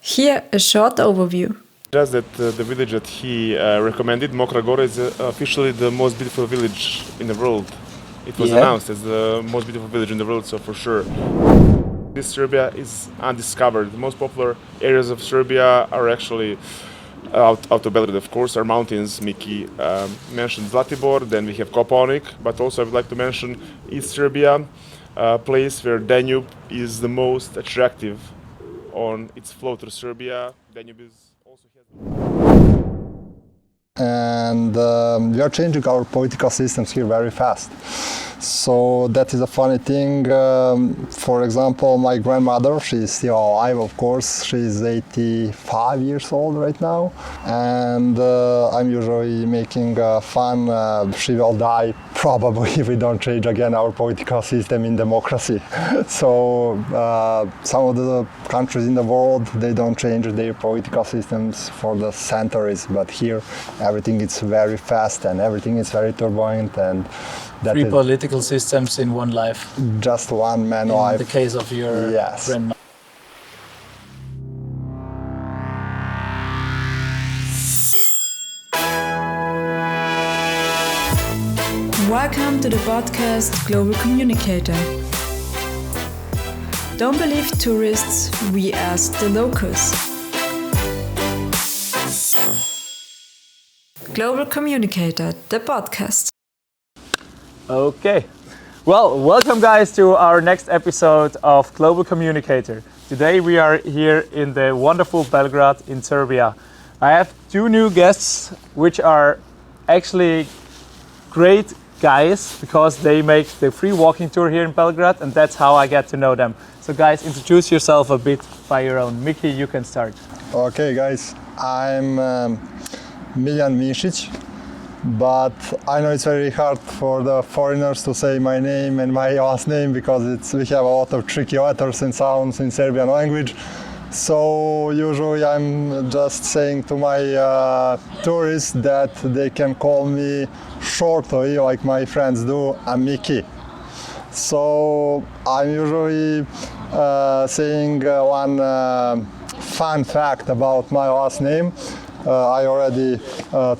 Here, a short overview. Just that the village that he recommended, Mokra Gora, is officially the most beautiful village in the world. It was announced as the most beautiful village in the world, so for sure. This Serbia is undiscovered. The most popular areas of Serbia are actually out of Belgrade, of course, are mountains. Miki mentioned Zlatibor, then we have Kopaonik, but also I would like to mention East Serbia, a place where Danube is the most attractive on its flow through Serbia. Danube is also and we are changing our political systems here very fast. So that is a funny thing. For example, my grandmother, she's still alive, of course. She's 85 years old right now, and I'm usually making fun. She will die probably if we don't change again our political system in democracy. So some of the countries in the world, they don't change their political systems for the centuries, but here everything is very fast and everything is very turbulent, and that three political systems in one life. Just one man life. In the case of your grandma. Welcome to the podcast Global Communicator. Don't believe tourists, we ask the locals. Global Communicator, the podcast. Okay. Well, welcome guys to our next episode of Global Communicator. Today we are here in the wonderful Belgrade in Serbia. I have two new guests which are actually great guys because they make the free walking tour here in Belgrade, and that's how I get to know them. So guys, introduce yourself a bit by your own. Miki, you can start. Okay guys, I'm Miljan Mišić, but I know it's very hard for the foreigners to say my name and my last name because we have a lot of tricky letters and sounds in Serbian language. So usually I'm just saying to my tourists that they can call me shortly, like my friends do, I'm Miki. So I'm usually saying one fun fact about my last name. I already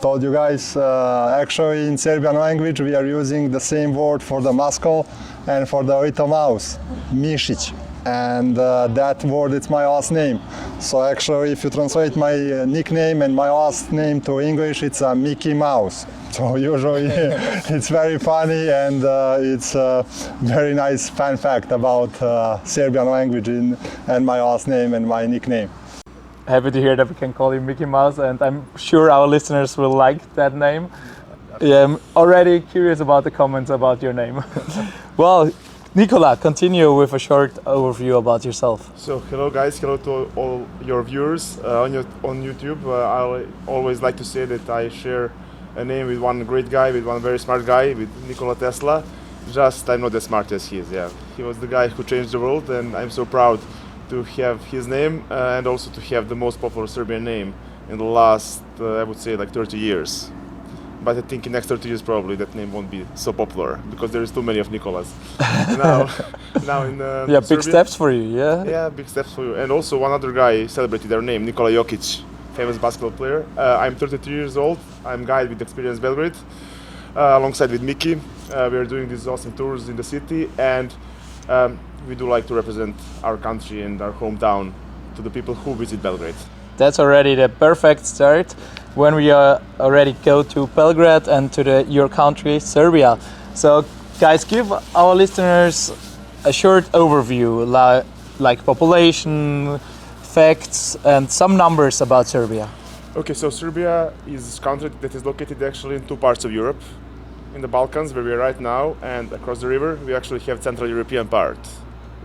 told you guys, actually in Serbian language we are using the same word for the muscle and for the little mouse, Mišić. And that word is my last name. So actually if you translate my nickname and my last name to English, it's a Mickey Mouse. So usually it's very funny, and it's a very nice fun fact about Serbian language and my last name and my nickname. Happy to hear that we can call you Mickey Mouse, and I'm sure our listeners will like that name. I'm already curious about the comments about your name. Well, Nikola, continue with a short overview about yourself. So, hello guys, hello to all your viewers on YouTube. I always like to say that I share a name with one great guy, with one very smart guy, with Nikola Tesla. Just I'm not as smart as he is, yeah. He was the guy who changed the world, and I'm so proud to have his name and also to have the most popular Serbian name in the last, I would say, like 30 years. But I think in the next 30 years probably that name won't be so popular because there is too many of Nikolas. now in yeah, big Serbia, steps for you, yeah? Yeah, big steps for you. And also one other guy celebrated their name, Nikola Jokic, famous basketball player. I'm 33 years old. I'm guide with Experience Belgrade, alongside with Miki. We are doing these awesome tours in the city, and we do like to represent our country and our hometown to the people who visit Belgrade. That's already the perfect start when we already go to Belgrade and to your country, Serbia. So guys, give our listeners a short overview, like population, facts, and some numbers about Serbia. Okay, so Serbia is a country that is located actually in two parts of Europe. In the Balkans, where we are right now, and across the river, we actually have Central European part.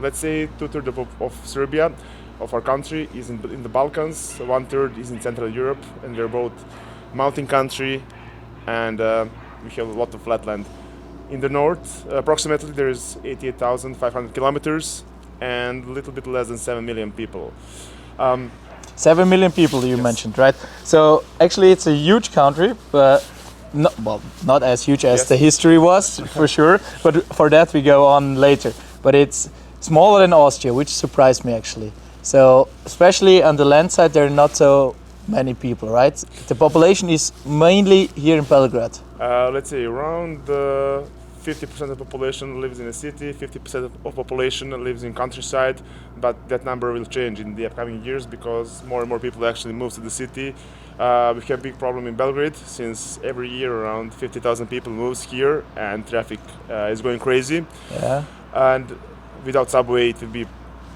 Let's say 2/3 of Serbia, of our country, is in the Balkans, 1/3 is in Central Europe, and we're both mountain country, and we have a lot of flat land. In the north, approximately there is 88,500 kilometers and a little bit less than 7 million people. 7 million people you mentioned, right? So actually it's a huge country, but not as huge as the history was, for sure, but for that we go on later. But it's smaller than Austria, which surprised me actually. So especially on the land side, there are not so many people, right? The population is mainly here in Belgrade. Let's say around 50% of the population lives in a city, 50% of population lives in countryside, but that number will change in the upcoming years because more and more people actually move to the city. We have a big problem in Belgrade since every year around 50,000 people moves here and traffic is going crazy. Yeah. And without subway it will be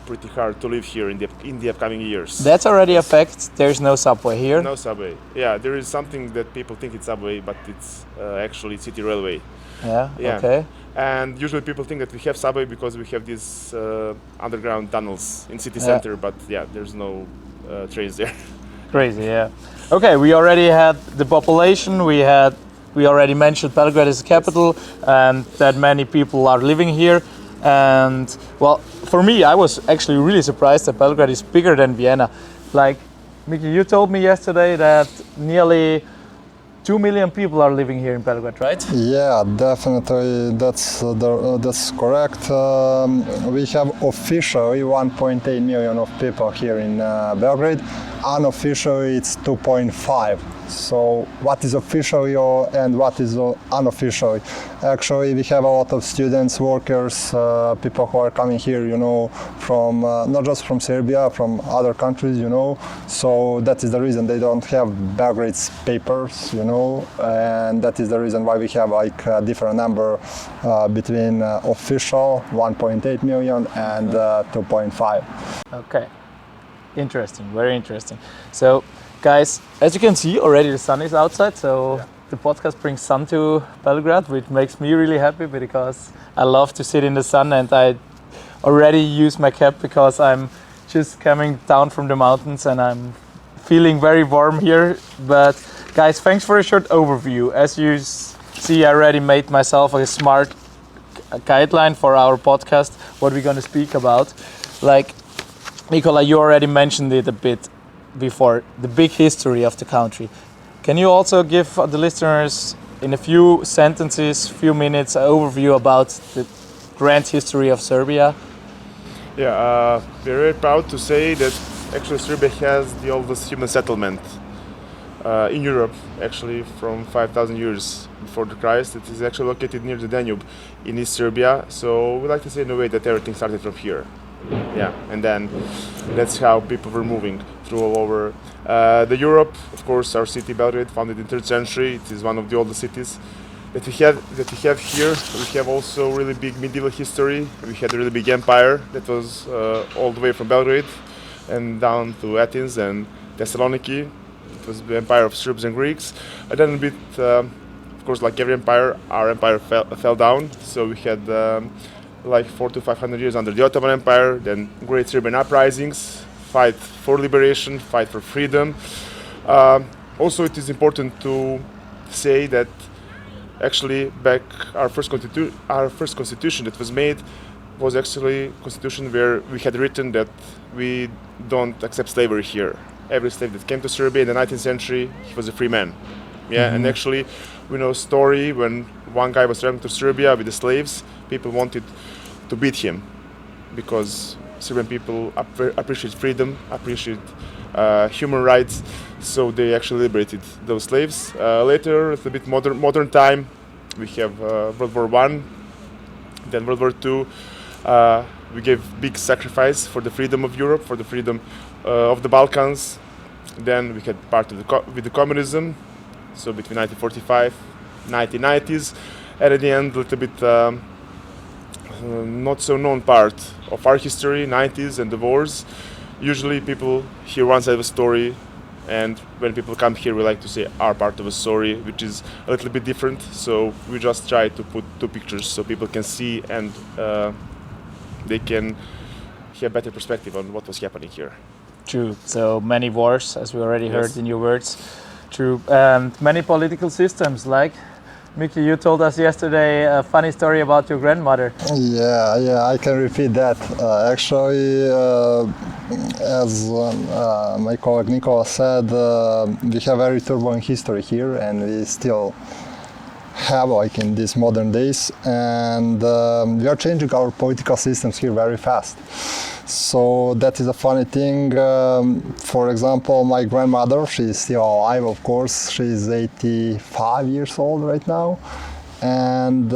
pretty hard to live here in the upcoming years. That's already a fact. There's no subway here. No subway. Yeah, there is something that people think it's subway, but it's actually city railway. Yeah. Yeah. Okay. And usually people think that we have subway because we have these underground tunnels in city center, but yeah, there's no trains there. Crazy. Yeah. Okay. We already had the population. We already mentioned Belgrade is the capital, and that many people are living here. And well, for me, I was actually really surprised that Belgrade is bigger than Vienna. Like, Miki, you told me yesterday that nearly 2 million people are living here in Belgrade, right? Yeah, definitely. That's correct. We have officially 1.8 million of people here in Belgrade. Unofficially, it's 2.5. So, what is officially and what is unofficially? Actually, we have a lot of students, workers, people who are coming here, from not just from Serbia, from other countries, So that is the reason they don't have Belgrade's papers, and that is the reason why we have like a different number between official 1.8 million and 2.5. Okay. Interesting, very interesting. So, guys, as you can see, already the sun is outside, so the podcast brings sun to Belgrade, which makes me really happy because I love to sit in the sun, and I already use my cap because I'm just coming down from the mountains and I'm feeling very warm here. But guys, thanks for a short overview. As you see, I already made myself a smart guideline for our podcast, what we're going to speak about. Like, Nikola, you already mentioned it a bit before, the big history of the country. Can you also give the listeners in a few sentences, few minutes, an overview about the grand history of Serbia? Yeah, we're very proud to say that actually Serbia has the oldest human settlement in Europe, actually from 5,000 years before the Christ. It is actually located near the Danube in East Serbia. So we like to say in a way that everything started from here. Yeah, and then that's how people were moving through all over the Europe. Of course, our city Belgrade, founded in 3rd century, it is one of the oldest cities that we have here. We have also really big medieval history. We had a really big empire that was all the way from Belgrade and down to Athens and Thessaloniki. It was the empire of Serbs and Greeks. And then a bit, of course, like every empire, our empire fell down. So we had like 400 to 500 years under the Ottoman Empire, then great Serbian uprisings, fight for liberation, fight for freedom. Also, it is important to say that actually back our first constitution that was made was actually a constitution where we had written that we don't accept slavery here. Every slave that came to Serbia in the 19th century, he was a free man. Yeah, and actually we know a story when one guy was traveling to Serbia with the slaves, people wanted to beat him because Serbian people appreciate freedom, appreciate human rights, so they actually liberated those slaves. Later, a little bit modern time, we have World War I, then World War II. We gave big sacrifice for the freedom of Europe, for the freedom of the Balkans. Then we had part of with the communism, so between 1945, 1990s, and at the end, a little bit not so known part of our history, 90s and the wars. Usually people hear one side of a story, and when people come here we like to say our part of a story, which is a little bit different. So we just try to put two pictures so people can see and they can have better perspective on what was happening here. True. So many wars, as we already heard in your words. True. And many political systems, like Miki, you told us yesterday a funny story about your grandmother. Yeah, I can repeat that. Actually, as my colleague Nikola said, we have very turbulent history here, and we still have like in these modern days, and we are changing our political systems here very fast. So that is a funny thing. For example, my grandmother, she's still alive, of course. She's 85 years old right now, and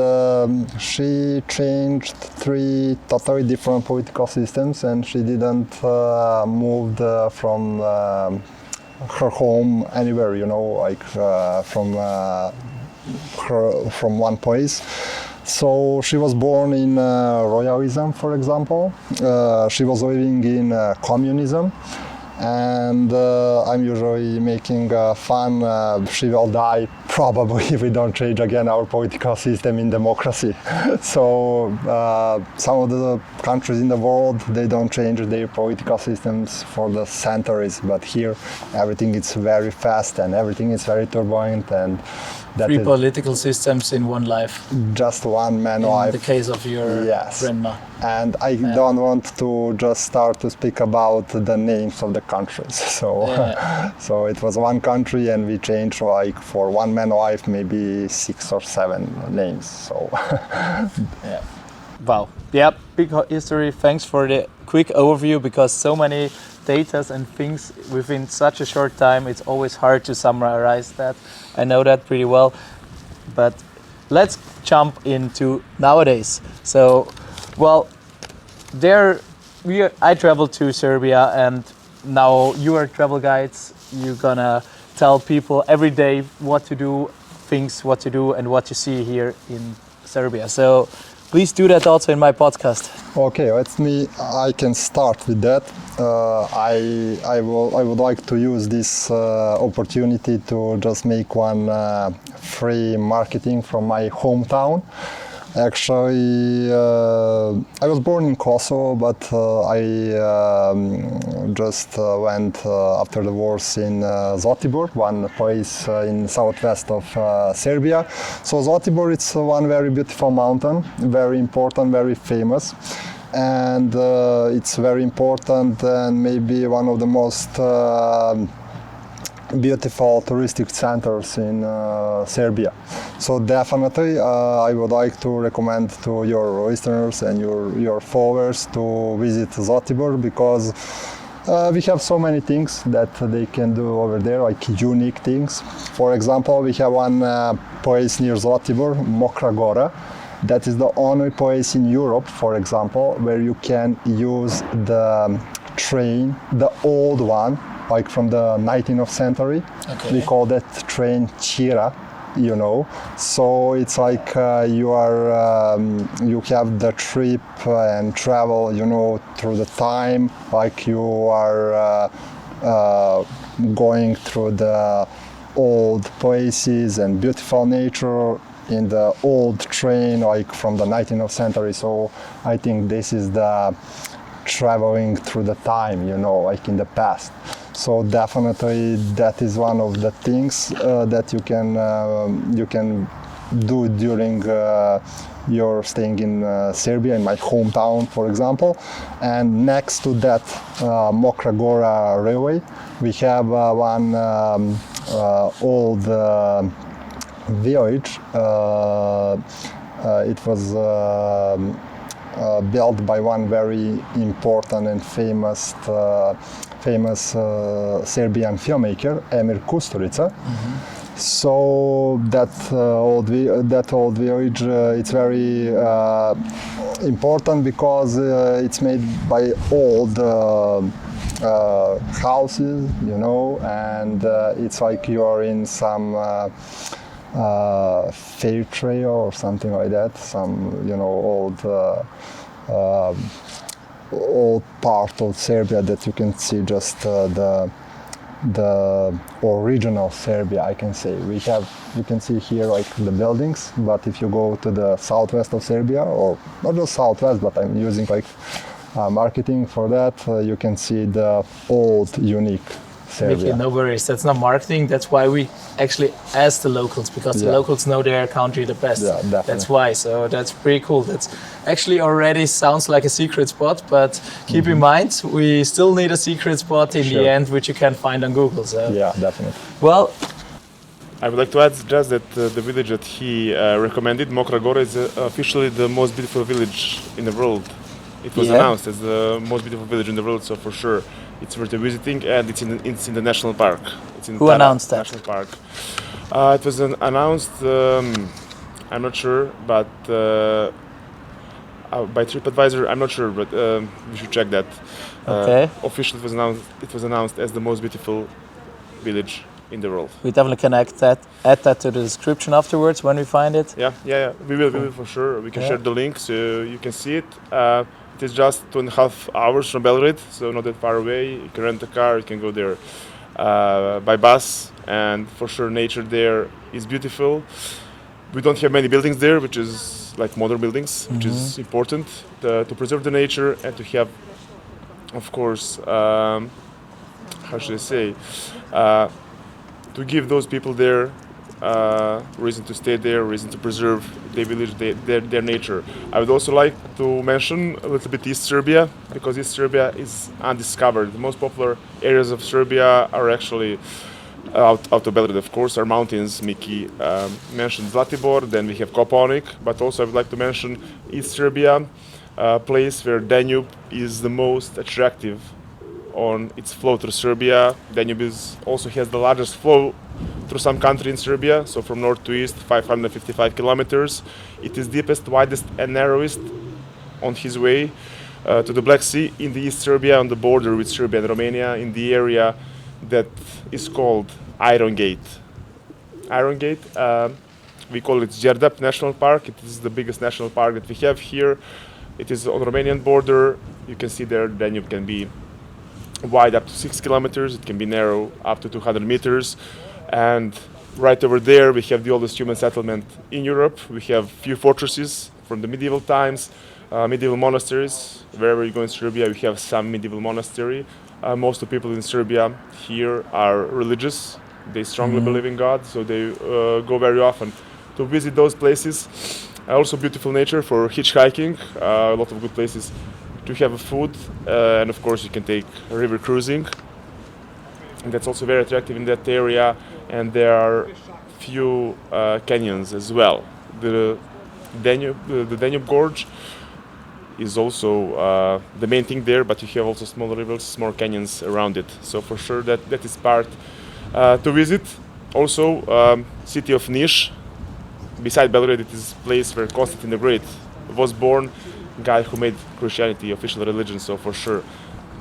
she changed 3 totally different political systems, and she didn't move from her home anywhere, like from one place. So she was born in royalism, for example. She was living in communism, and I'm usually making fun. She will die probably if we don't change again our political system in democracy. So some of the countries in the world, they don't change their political systems for the centuries, but here everything is very fast and everything is very turbulent, and that 3 is political systems in one life. just one man In life. the case of your Yes. grandma. And I don't want to just start to speak about the names of the countries. So, Yeah. so it was one country, and we changed like for one man life maybe 6 or 7 names. So, Yeah. Wow. Yeah, big history. Thanks for the quick overview, because so many data and things within such a short time, it's always hard to summarize that. I know that pretty well. But let's jump into nowadays. So, well, I traveled to Serbia, and now you are travel guides. You're gonna tell people every day what to do, what to do, and what to see here in Serbia. So please do that also in my podcast. okay, I can start with that. I would like to use this opportunity to just make one free marketing from my hometown. Actually, I was born in Kosovo, but I just went after the wars in Zlatibor, one place in southwest of Serbia. So Zlatibor, it's one very beautiful mountain, very important, very famous. And it's very important and maybe one of the most beautiful touristic centers in Serbia. So definitely I would like to recommend to your listeners and your followers to visit Zlatibor, because we have so many things that they can do over there, like unique things. For example, we have one place near Zlatibor, Mokra Gora. That is the only place in Europe, for example, where you can use the train, the old one, like from the 19th century. Okay. We call that train Chira, So it's like you have the trip and travel, through the time, like you are going through the old places and beautiful nature in the old train, like from the 19th century. So I think this is the traveling through the time, like in the past. So definitely that is one of the things that you can do during your staying in Serbia, in my hometown, for example. And next to that Mokra Gora railway, we have one old village. It was built by one very important and famous Serbian filmmaker, Emir Kusturica. Mm-hmm. So that old village, it's very important because it's made by old houses, and it's like you are in some fair trail or something like that, some old part of Serbia that you can see just the original Serbia, I can say. You can see here like the buildings, but if you go to the southwest of Serbia, or not just southwest, but I'm using like marketing for that, you can see the old, unique Serbia. Mickey, no worries, that's not marketing, that's why we actually ask the locals, because the locals know their country the best. Yeah, definitely. That's why, so that's pretty cool. That's actually already sounds like a secret spot, but keep in mind, we still need a secret spot in the end, which you can find on Google. So. Yeah, definitely. Well, I would like to add just that the village that he recommended, Mokra Gora, is officially the most beautiful village in the world. It was announced as the most beautiful village in the world, so for sure it's worth visiting, and it's in the national park. It's in Who announced that? National Park. It was announced. I'm not sure, but by TripAdvisor, I'm not sure, but we should check that. Okay. Officially, it was announced as the most beautiful village in the world. We definitely can add that to the description afterwards when we find it. Yeah. We will for sure. We can share the link so you can see it. It is just 2.5 hours from Belgrade, so not that far away. You can rent a car, you can go there by bus, and for sure nature there is beautiful. We don't have many buildings there, which is like modern buildings, which is important to preserve the nature and to have, of course, how should I say, to give those people there reason to stay there, reason to preserve their village, their nature. I would also like to mention a little bit East Serbia, because East Serbia is undiscovered. The most popular areas of Serbia are actually out of Belgrade, of course, are mountains. Miki mentioned Zlatibor, then we have Kopaonik, but also I would like to mention East Serbia, a place where Danube is the most attractive on its flow through Serbia. Danube also has the largest flow through some country in Serbia, so from north to east, 555 kilometers. It is deepest, widest, and narrowest on his way to the Black Sea in the East Serbia, on the border with Serbia and Romania, in the area that is called Iron Gate. Iron Gate, we call it Đerdap National Park. It is the biggest national park that we have here. It is on the Romanian border. You can see there Danube can be wide up to 6 kilometers, it can be narrow up to 200 meters. And right over there we have the oldest human settlement in Europe. We have few fortresses from the medieval times, medieval monasteries. Wherever you go in Serbia, we have some medieval monastery. Most of the people in Serbia here are religious. They strongly believe in God, so they go very often to visit those places. Also beautiful nature for hitchhiking, a lot of good places to have food, and of course you can take river cruising, and that's also very attractive in that area. And there are few canyons as well. The Danube Gorge is also the main thing there, but you have also small rivers, small canyons around it. So for sure that is part to visit. Also, city of Niš, beside Belgrade, it is a place where Constantine the Great was born, guy who made Christianity official religion. So for sure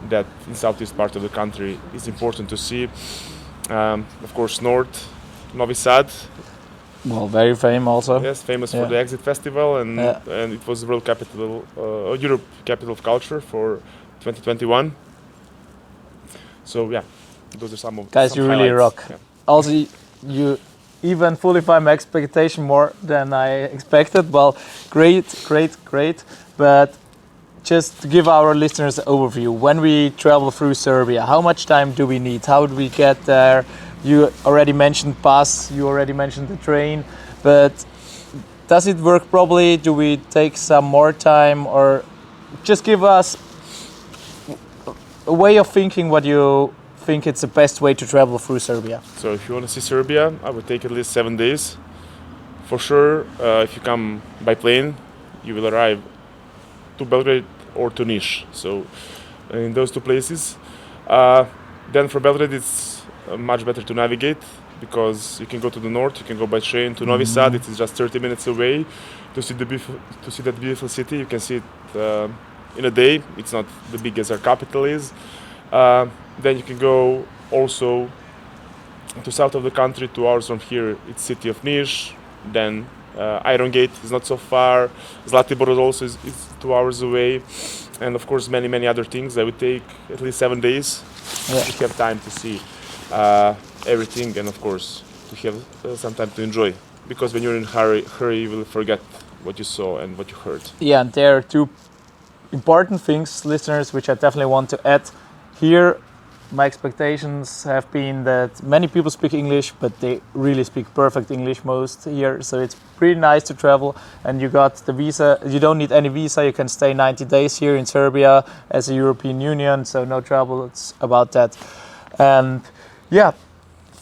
that in southeast part of the country is important to see. Of course, north, Novi Sad. Well, very famous also. Yes, famous for the Exit Festival, and it was the world capital, Europe capital of culture for 2021. So yeah, those are some of guys. You really rock. Yeah. Also, you even fully my expectation more than I expected. Well, great. But just to give our listeners an overview, when we travel through Serbia, how much time do we need? How do we get there? You already mentioned bus, you already mentioned the train, but does it work properly? Do we take some more time, or just give us a way of thinking what you think it's the best way to travel through Serbia? So if you want to see Serbia, I would take at least 7 days. For sure, if you come by plane, you will arrive to Belgrade or to Niš. So in those two places. Then from Belgrade it's much better to navigate, because you can go to the north, you can go by train to Novi Sad. It is just 30 minutes away to see that beautiful city. You can see it in a day. It's not the big as our capital is. Then you can go also to south of the country, 2 hours from here. It's city of Niš. Then Iron Gate is not so far. Zlatibor also is 2 hours away, and of course many other things. I would take at least 7 days to have time to see everything, and of course to have some time to enjoy. Because when you're in a hurry, you will forget what you saw and what you heard. Yeah, and there are two important things, listeners, which I definitely want to add here. My expectations have been that many people speak English, but they really speak perfect English most here. So it's pretty nice to travel, and you got the visa. You don't need any visa. You can stay 90 days here in Serbia as a European Union, so no trouble about that. And yeah,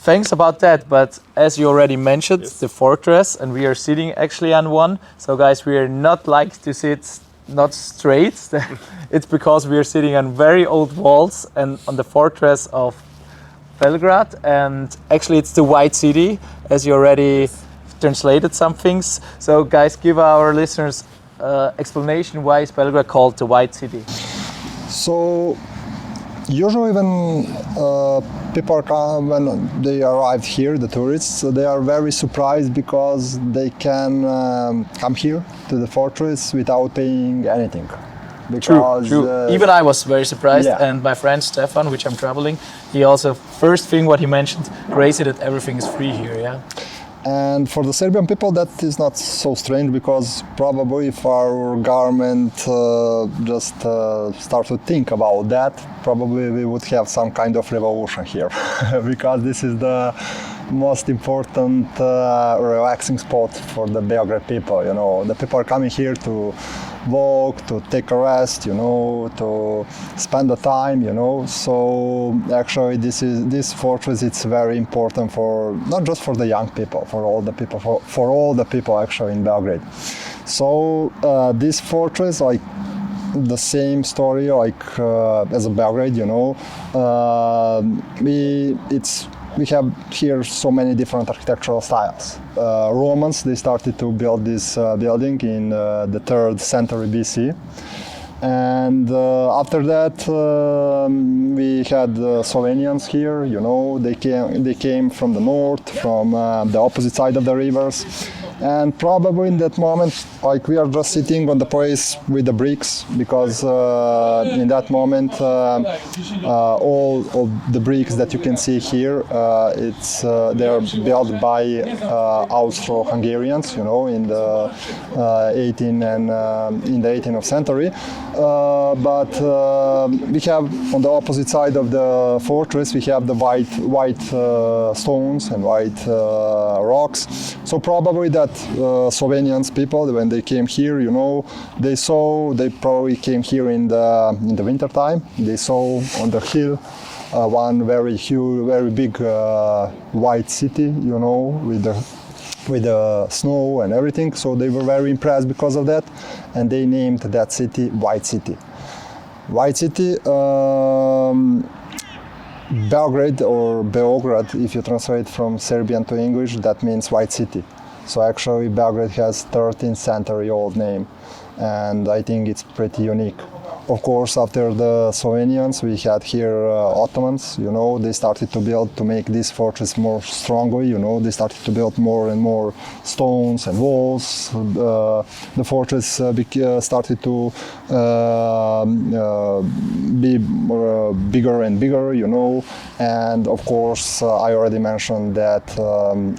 thanks about that. But as you already mentioned, Yes. the fortress, and we are sitting actually on one. So guys, we are not like to sit not straight. It's because we are sitting on very old walls and on the fortress of Belgrade. And actually it's the White City, as you already translated some things. So guys, give our listeners explanation why is Belgrade called the White City. So usually when people come, when they arrive here, the tourists, they are very surprised because they can come here to the fortress without paying anything. Because, True. Even I was very surprised, yeah. and my friend Stefan, which I'm traveling, he also first thing what he mentioned, crazy that everything is free here. Yeah. And for the Serbian people, that is not so strange because probably if our government just start to think about that, probably we would have some kind of revolution here because this is the most important relaxing spot for the Belgrade people. You know, the people are coming here to walk, to take a rest, you know, to spend the time, you know. So actually this fortress, it's very important for not just for the young people, for all the people, for all the people actually in Belgrade. So this fortress, like the same story like as a Belgrade, you know, we have here so many different architectural styles. Romans, they started to build this building in the 3rd century BC. And after that, we had Slovenians here, you know, they came from the north, from the opposite side of the rivers. And probably in that moment, like we are just sitting on the place with the bricks, because in that moment, all of the bricks that you can see here, they are built by Austro-Hungarians, you know, in the 18th century. But we have on the opposite side of the fortress, we have the white stones and white rocks. So probably that Slovenians people, when they came here, you know, they probably came here in the winter time. They saw on the hill one very huge, very big white city, you know, with the snow and everything. So they were very impressed because of that, and they named that city White City. White City. Belgrade or Beograd, if you translate from Serbian to English, that means White City. So actually Belgrade has 13th century old name, and I think it's pretty unique. Of course, after the Slovenians, we had here Ottomans, you know, they started to make this fortress more strongly, you know, they started to build more and more stones and walls. The fortress started to be bigger and bigger, you know, and of course, I already mentioned that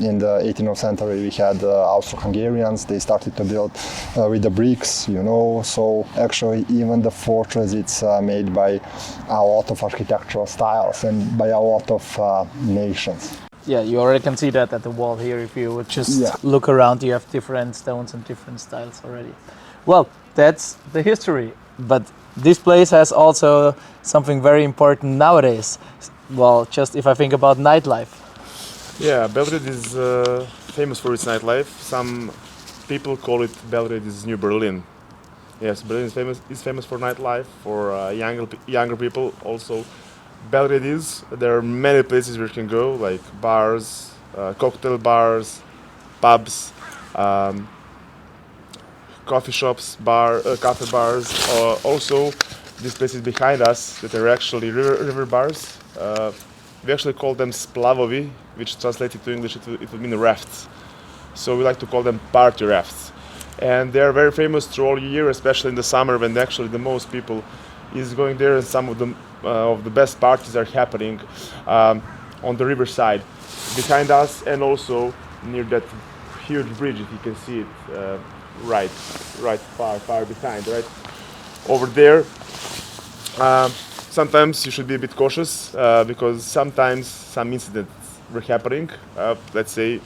in the 18th century we had Austro-Hungarians, they started to build with the bricks, you know, so actually even the fortress, it's made by a lot of architectural styles and by a lot of nations. Yeah, you already can see that at the wall here. If you would just look around, you have different stones and different styles already. Well, that's the history. But this place has also something very important nowadays. Well, just if I think about nightlife. Yeah, Belgrade is famous for its nightlife. Some people call it Belgrade is New Berlin. Yes, Berlin is famous for nightlife, for younger people also. Belgrade is. There are many places where you can go, like bars, cocktail bars, pubs, coffee shops, cafe bars. Also, these places behind us that are actually river bars. We actually call them splavovi, which translated to English it would mean rafts. So we like to call them party rafts. And they are very famous through all year, especially in the summer when actually the most people is going there, and some of the best parties are happening on the riverside behind us, and also near that huge bridge, if you can see it right far behind, right over there. Sometimes you should be a bit cautious because sometimes some incidents were happening. Let's say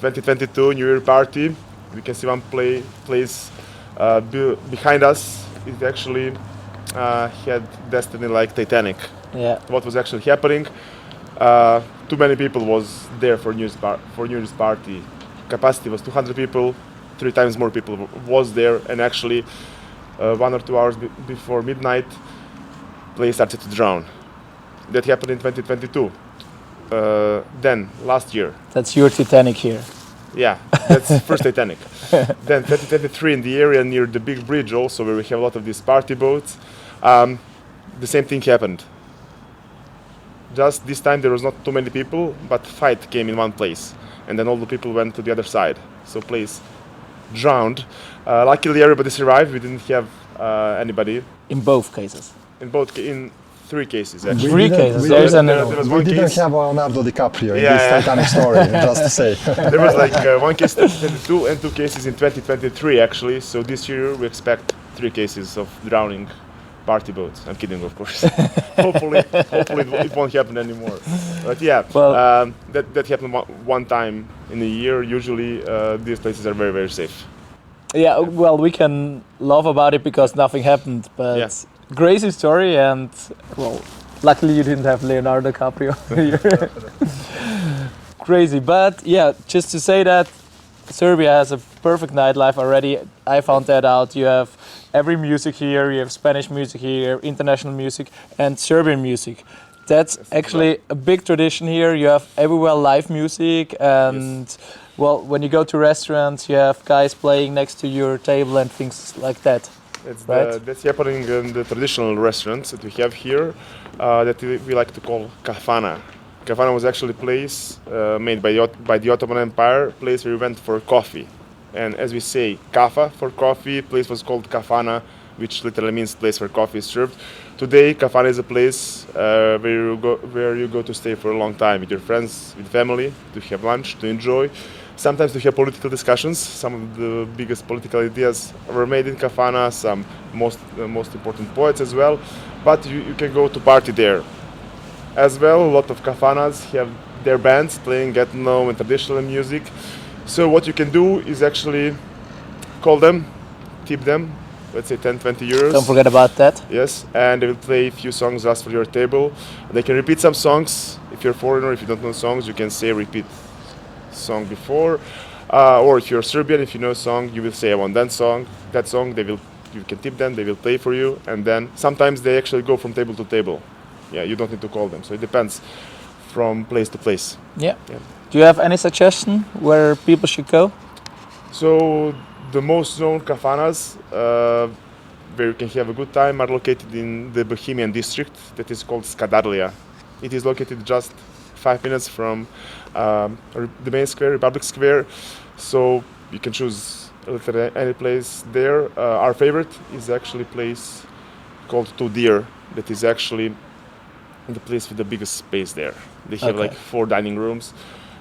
2022 New Year party. We can see one place behind us. It actually had destiny like Titanic. Yeah. What was actually happening? too many people was there for New Year's party. Capacity was 200 people, 3 times more people was there, and actually 1 or 2 hours before midnight, place started to drown. That happened in 2022. Then last year. That's your Titanic here. Yeah, that's first Titanic. Then 2023 in the area near the big bridge also, where we have a lot of these party boats, the same thing happened. Just this time there was not too many people, but fight came in one place, and then all the people went to the other side. So place drowned. Luckily everybody survived. We didn't have anybody. In both cases. In 3 cases actually. Three cases. We There's didn't, an- there was we one didn't case. have Leonardo DiCaprio in Yeah, this yeah. Titanic story, just to say. There was like 1 case in 2022 and 2 cases in 2023 actually. So this year we expect 3 cases of drowning party boats. I'm kidding, of course. hopefully it won't happen anymore. But yeah, Well- that happened one time in a year. Usually these places are very, very safe. Yeah, well, we can laugh about it because nothing happened, but Yeah. crazy story, and well, luckily you didn't have Leonardo DiCaprio here. Crazy, but yeah, just to say that Serbia has a perfect nightlife already. I found that out. You have every music here, you have Spanish music here, international music, and Serbian music. That's actually a big tradition here. You have everywhere live music, and well, when you go to restaurants, you have guys playing next to your table and things like that. Right. That's happening in the traditional restaurants that we have here, that we like to call kafana. Kafana was actually a place made by the Ottoman Empire, place where we went for coffee. And as we say, kafa for coffee, place was called kafana, which literally means place where coffee is served. Today, kafana is a place where you go to stay for a long time with your friends, with family, to have lunch, to enjoy. Sometimes to have political discussions. Some of the biggest political ideas were made in kafana, some most important poets as well. But you can go to party there. As well, a lot of kafanas have their bands playing ethno and traditional music. So what you can do is actually call them, tip them, let's say 10, 20 euros. Don't forget about that. Yes, and they will play a few songs just for your table. They can repeat some songs. If you're a foreigner, if you don't know songs, you can say repeat song before. Or if you're Serbian, if you know a song, you will say I want that song. That song, you can tip them, they will play for you. And then sometimes they actually go from table to table. Yeah, you don't need to call them. So it depends from place to place. Yeah. Yeah. Do you have any suggestion where people should go? So the most known kafanas where you can have a good time are located in the Bohemian district that is called Skadarlija. It is located just 5 minutes from the main square, Republic Square. So you can choose literally any place there. Our favorite is actually a place called Tudir, that is actually the place with the biggest space there. They have like 4 dining rooms.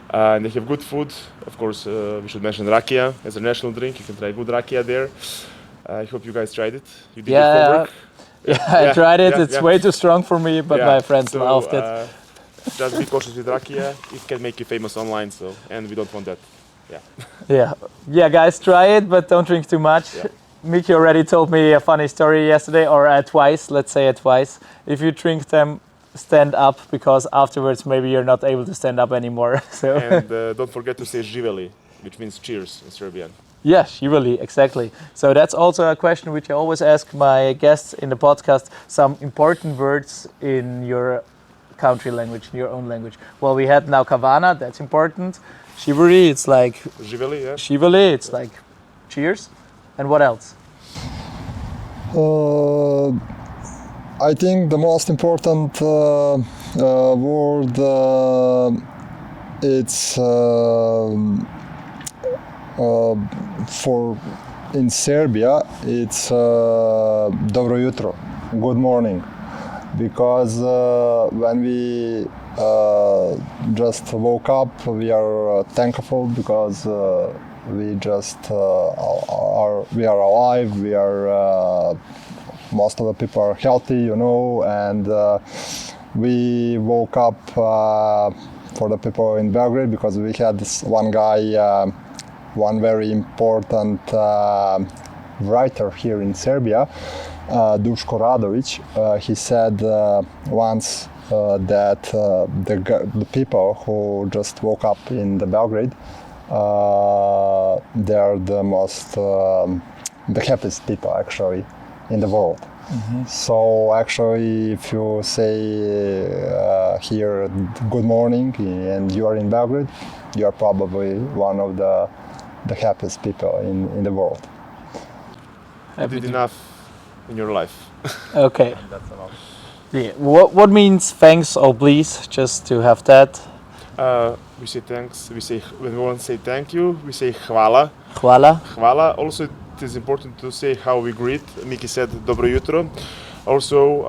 And they have good food. Of course, we should mention rakia as a national drink. You can try good rakia there. I hope you guys tried it. You did your homework. Yeah, I tried it. It's way too strong for me, but my friends loved it. Just be cautious with rakia. It can make you famous online, and we don't want that. Yeah. Yeah, guys, try it, but don't drink too much. Yeah. Miki already told me a funny story yesterday, or twice. Let's say it twice. If you drink them, stand up, because afterwards maybe you're not able to stand up anymore. So. And don't forget to say živeli, which means cheers in Serbian. Yeah, živeli, exactly. So that's also a question which I always ask my guests in the podcast, some important words in your country language, in your own language. Well, we had now kavana, that's important. Živeli, it's like... Živeli, yeah. Živeli, it's like cheers. And what else? I think the most important word it's for in Serbia it's dobro jutro, good morning, because when we just woke up, we are thankful because we just we are alive. We are most of the people are healthy, and we woke up for the people in Belgrade because we had this one guy, one very important writer here in Serbia, Duško Radović. He said once that the people who just woke up in the Belgrade, they are the happiest people actually in the world. So actually, if you say here good morning and you are in Belgrade, you are probably one of the happiest people in the world. You did enough in your life. Okay. Yeah. What means thanks or please? Just to have that. We say thanks. When we want to say thank you, we say hvala. Hvala. Hvala. Also, it is important to say how we greet. Miki said dobro jutro. Also,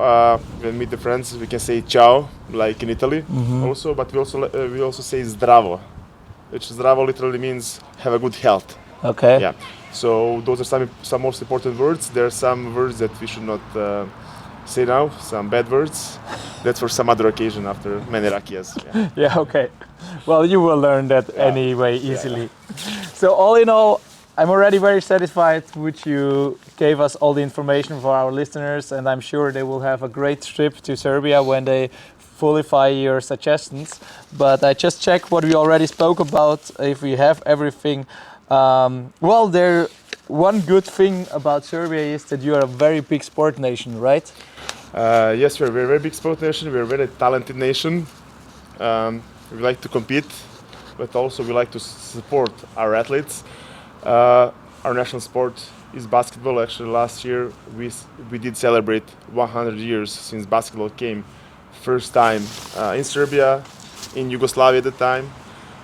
when we meet the friends, we can say ciao, like in Italy. Also, but we also say zdravo, which zdravo literally means have a good health. Okay. Yeah. So those are some most important words. There are some words that we should not say now. Some bad words. That's for some other occasion after many rakias. Yeah. Yeah. Okay. Well, you will learn that anyway easily. So all in all, I'm already very satisfied with you gave us all the information for our listeners, and I'm sure they will have a great trip to Serbia when they fully your suggestions. But I just checked what we already spoke about, if we have everything. Well, one good thing about Serbia is that you are a very big sport nation, right? Yes, we're a very big sport nation. We're a very talented nation. We like to compete, but also we like to support our athletes. Our national sport is basketball. Actually, last year we did celebrate 100 years since basketball came first time in Serbia, in Yugoslavia at the time,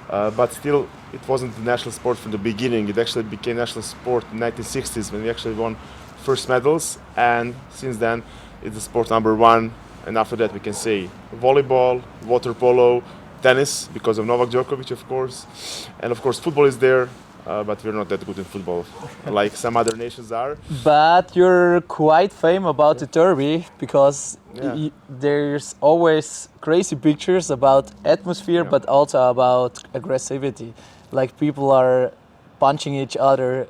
but still it wasn't the national sport from the beginning. It actually became national sport in the 1960s when we actually won first medals, and since then it's the sport number one. And after that we can say volleyball, water polo, tennis because of Novak Djokovic, of course, and of course football is there. But we're not that good in football, like some other nations are. But you're quite famous about the derby because there's always crazy pictures about atmosphere, but also about aggressivity. Like people are punching each other,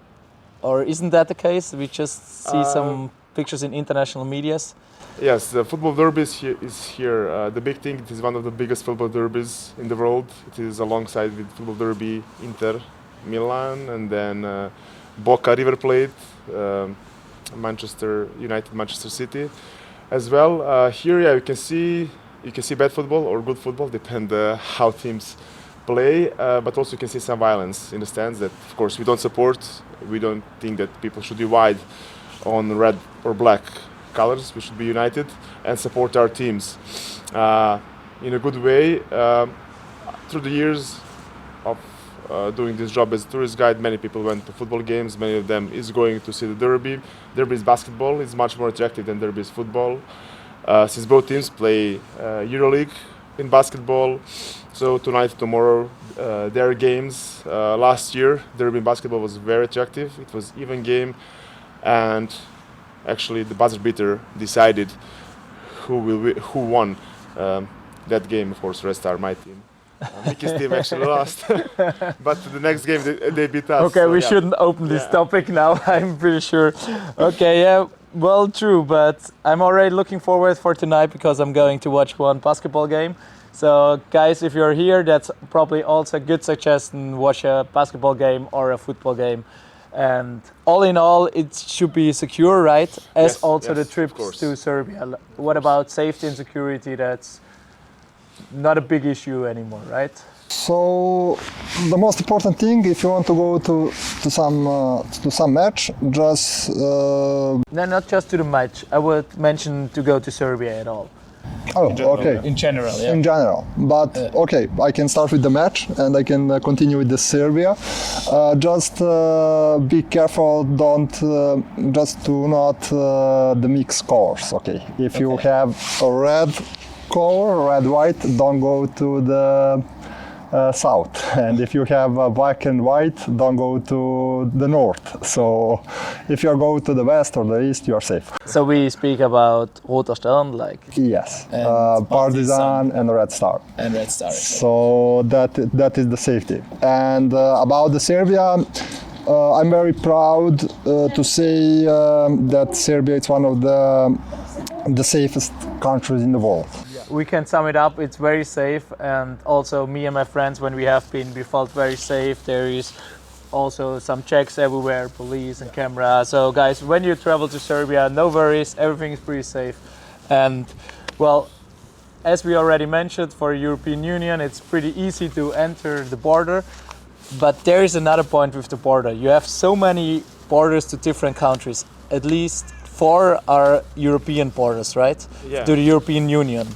or isn't that the case? We just see some pictures in international medias. Yes, the football derby is here. The big thing, it is one of the biggest football derbies in the world. It is alongside with football derby Inter Milan, and then Boca River Plate, Manchester United, Manchester City, as well. Here, you can see bad football or good football, depend how teams play. But also you can see some violence in the stands that, of course, we don't support. We don't think that people should divide on red or black colors. We should be united and support our teams in a good way. Through the years of doing this job as a tourist guide, many people went to football games. Many of them is going to see the derby. Derby is basketball. It's much more attractive than derby is football, since both teams play EuroLeague in basketball. So tonight, tomorrow, there are games. Last year, derby in basketball was very attractive. It was even game, and actually the buzzer beater decided who won that game. Of course, Red Star, my team. Miki's team actually lost, but the next game they beat us. Okay, so, we shouldn't open this topic now, I'm pretty sure. Okay, yeah, well, true, but I'm already looking forward for tonight because I'm going to watch one basketball game. So, guys, if you're here, that's probably also a good suggestion. Watch a basketball game or a football game. And all in all, it should be secure, right? As also the trips to Serbia. What about safety and security? That's not a big issue anymore, right? So the most important thing, if you want to go to some match, just no, not just to the match. I would mention to go to Serbia at all. Oh, okay. In general, yeah. In general, but okay, I can start with the match and I can continue with the Serbia. Just be careful, just do not the mix colors. Okay, if you have a red color, red white, don't go to the south, and if you have black and white, don't go to the north. So if you go to the west or the east, you are safe. So we speak about Roter Stern, like yes, Partizan and Red Star. And Red Star. Okay. So that is the safety. And about the Serbia, I'm very proud to say that Serbia is one of the safest countries in the world. we can sum it up. It's very safe, and also me and my friends, when we have been, we felt very safe. There is also some checks everywhere, police and camera. So guys, when you travel to Serbia, no worries, everything is pretty safe. And well, as we already mentioned, for European Union, it's pretty easy to enter the border. But there is another point with the border. You have so many borders to different countries. At least 4 are European borders, right? Yeah. To the European Union.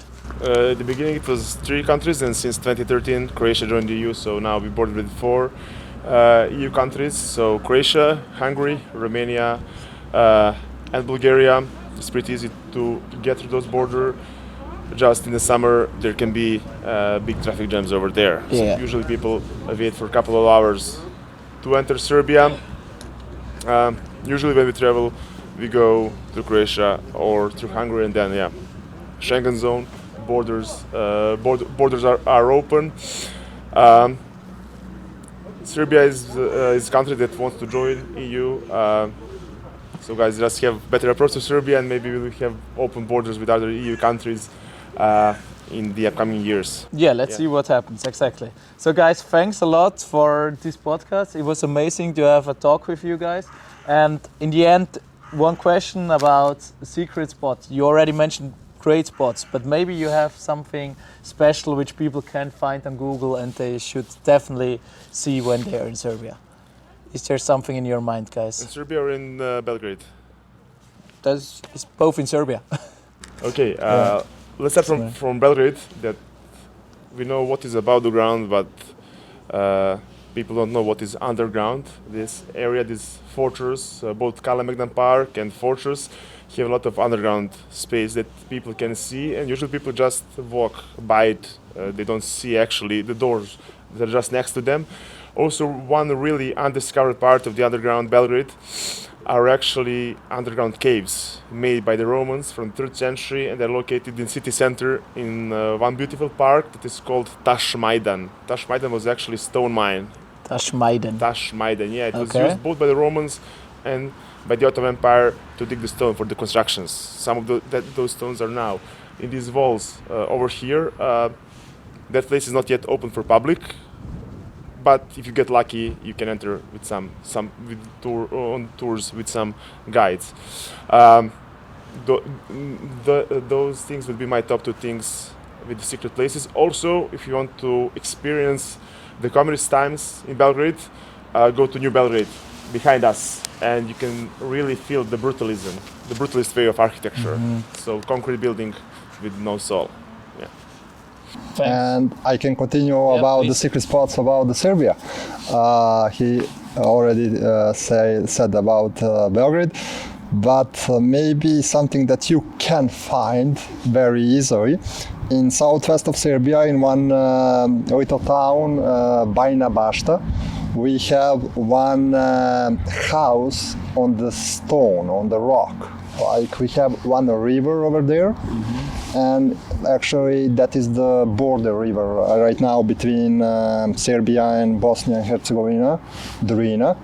At the beginning it was 3 countries, and since 2013 Croatia joined the EU, so now we bordered with 4 EU countries. So Croatia, Hungary, Romania, and Bulgaria. It's pretty easy to get through those borders. Just in the summer there can be big traffic jams over there. Yeah. So usually people wait for a couple of hours to enter Serbia. Usually when we travel, we go to Croatia or through Hungary, and then Schengen zone borders are open. Serbia is a country that wants to join EU. So guys, just have better approach to Serbia, and maybe we'll have open borders with other EU countries in the upcoming years. Yeah, let's see what happens, exactly. So guys, thanks a lot for this podcast. It was amazing to have a talk with you guys. And in the end, one question about secret spots. You already mentioned great spots, but maybe you have something special which people can find on Google and they should definitely see when they are in Serbia. Is there something in your mind, guys? In Serbia or in Belgrade? It's both in Serbia. Okay, let's start from Belgrade. That we know what is above the ground, but people don't know what is underground. This area, this fortress, both Kalemegdan Park and fortress, have a lot of underground space that people can see, and usually people just walk by it. They don't see actually the doors that are just next to them. Also, one really undiscovered part of the underground Belgrade are actually underground caves made by the Romans from the 3rd century, and they're located in city center in one beautiful park that is called Tash-Maidan. Tash-Maidan was actually a stone mine. Tash-Maidan. Tash-Maidan, yeah. It was used both by the Romans and by the Ottoman Empire to dig the stone for the constructions. Some of those stones are now in these walls over here. That place is not yet open for public, but if you get lucky, you can enter with on tours with some guides. Those things would be my top 2 things with the secret places. Also, if you want to experience the communist times in Belgrade, go to New Belgrade behind us, and you can really feel the brutalist way of architecture. So concrete building with no soul. Yeah. Thanks. And I can continue about the secret spots about the Serbia. He already said about Belgrade, but maybe something that you can find very easily in southwest of Serbia, in one little town, Bajna Bašta. We have one house on the stone, on the rock. Like we have one river over there, and actually that is the border river right now between Serbia and Bosnia and Herzegovina, Drina.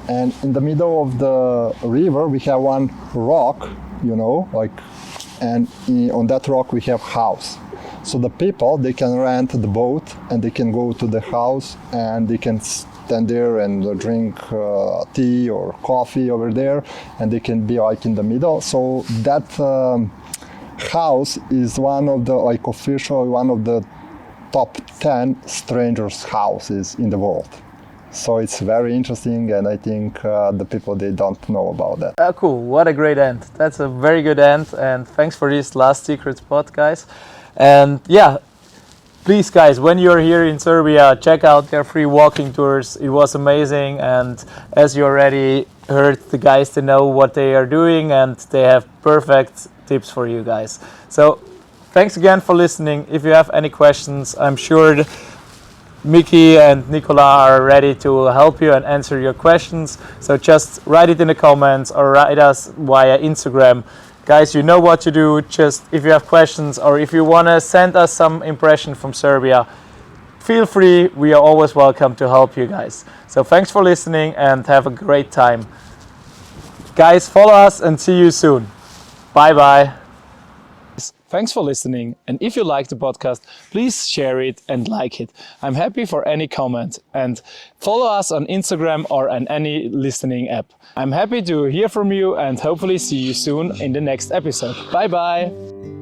And in the middle of the river we have one rock, and on that rock we have house. So the people, they can rent the boat and they can go to the house and they can stand there and drink tea or coffee over there, and they can be like in the middle. So that house is one of the officially one of the top 10 strangers houses in the world. So it's very interesting, and I think the people, they don't know about that. Cool, what a great end. That's a very good end, and thanks for this last secret spot, guys. And yeah, please guys, when you're here in Serbia, check out their free walking tours. It was amazing, and as you already heard, the guys, they know what they are doing and they have perfect tips for you guys. So thanks again for listening. If you have any questions, I'm sure Miki and Nicola are ready to help you and answer your questions. So just write it in the comments or write us via Instagram. Guys, you know what to do. Just if you have questions or if you want to send us some impression from Serbia, feel free. We are always welcome to help you guys. So thanks for listening and have a great time. Guys, follow us and see you soon. Bye bye. Thanks for listening, and if you like the podcast, please share it and like it. I'm happy for any comment, and follow us on Instagram or on any listening app. I'm happy to hear from you and hopefully see you soon in the next episode. Bye bye!